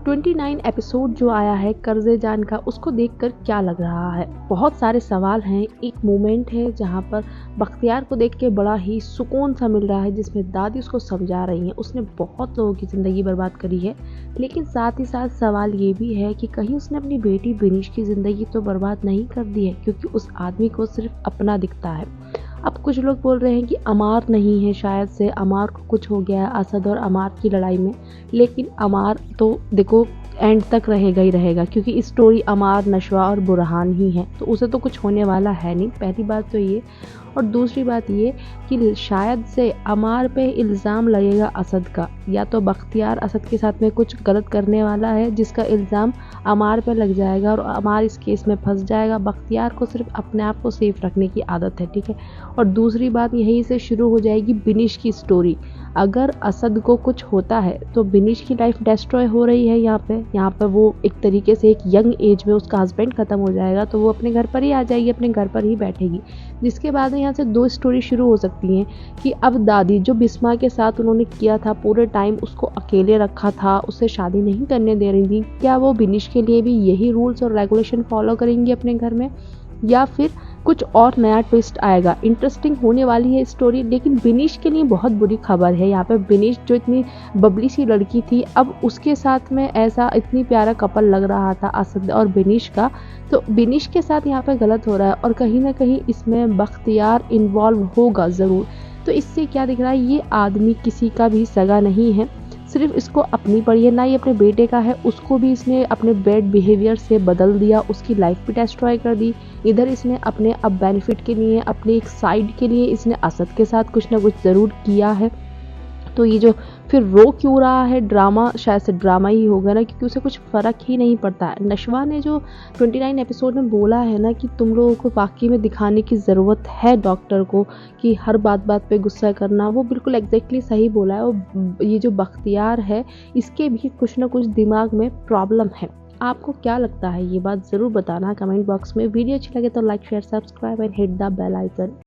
29 episode जो आया है कर्ज़े जान का, उसको देखकर क्या लग रहा है? बहुत सारे सवाल हैं। एक मोमेंट है जहाँ पर बख्तियार को देख के बड़ा ही सुकून सा मिल रहा है, जिसमें दादी उसको समझा रही हैं। उसने बहुत लोगों की ज़िंदगी बर्बाद करी है, लेकिन साथ ही साथ सवाल ये भी है कि कहीं उसने अपनी बेटी बिनिश की ज़िंदगी तो बर्बाद नहीं कर दी है, क्योंकि उस आदमी को सिर्फ अपना दिखता है। अब कुछ लोग बोल रहे हैं कि अमार नहीं है, शायद से अमार को कुछ हो गया है असद और अमार की लड़ाई में, लेकिन अमार तो देखो एंड तक रहेगा ही रहेगा, क्योंकि स्टोरी अमार, नशवा और बुरहान ही है, तो उसे तो कुछ होने वाला है नहीं। पहली बात तो ये, और दूसरी बात ये कि शायद से अमार पे इल्ज़ाम लगेगा असद का, या तो बख्तियार असद के साथ में कुछ गलत करने वाला है जिसका इल्ज़ाम अमार पे लग जाएगा और अमार इस केस में फंस जाएगा। बख्तियार को सिर्फ अपने आप को सेफ रखने की आदत है, ठीक है। और दूसरी बात, यहीं से शुरू हो जाएगी बिनिश की स्टोरी। अगर असद को कुछ होता है तो बिनिश की लाइफ डिस्ट्रॉय हो रही है यहाँ पे वो एक तरीके से एक यंग एज में उसका हस्बैंड ख़त्म हो जाएगा, तो वो अपने घर पर ही आ जाएगी, अपने घर पर ही बैठेगी। जिसके बाद यहाँ से दो स्टोरी शुरू हो सकती हैं कि अब दादी जो बिस्मा के साथ उन्होंने किया था, पूरे टाइम उसको अकेले रखा था, उससे शादी नहीं करने दे रही थी, क्या वो बिनिश के लिए भी यही रूल्स और रेगुलेशन फॉलो करेंगी अपने घर में, या फिर कुछ और नया ट्विस्ट आएगा? इंटरेस्टिंग होने वाली है स्टोरी। लेकिन बिनिश के लिए बहुत बुरी खबर है यहाँ पे। बिनिश जो इतनी बबली सी लड़की थी, अब उसके साथ में ऐसा इतनी प्यारा कपल लग रहा था असद और बिनिश का, तो बिनिश के साथ यहाँ पे गलत हो रहा है और कहीं ना कहीं इसमें बख्तियार इन्वॉल्व होगा ज़रूर। तो इससे क्या दिख रहा है, ये आदमी किसी का भी सगा नहीं है, सिर्फ इसको अपनी पड़ी है, ना ही अपने बेटे का है। उसको भी इसने अपने बैड बिहेवियर से बदल दिया, उसकी लाइफ भी डिस्ट्रॉय कर दी। इधर इसने अपने अब बेनिफिट के लिए, अपने एक साइड के लिए इसने असद के साथ कुछ ना कुछ ज़रूर किया है। तो ये जो फिर रो क्यों रहा है, ड्रामा शायद से ड्रामा ही होगा ना, क्योंकि उसे कुछ फ़र्क ही नहीं पड़ता है। नशवा ने जो 29 एपिसोड में बोला है ना कि तुम लोगों को वाकई में दिखाने की ज़रूरत है डॉक्टर को कि हर बात पे गुस्सा करना, वो बिल्कुल एग्जैक्टली सही बोला है। और ये जो बख्तियार है, इसके भी कुछ ना कुछ दिमाग में प्रॉब्लम है। आपको क्या लगता है, ये बात ज़रूर बताना कमेंट बॉक्स में। वीडियो अच्छी लगे तो like, share, subscribe and hit the bell icon.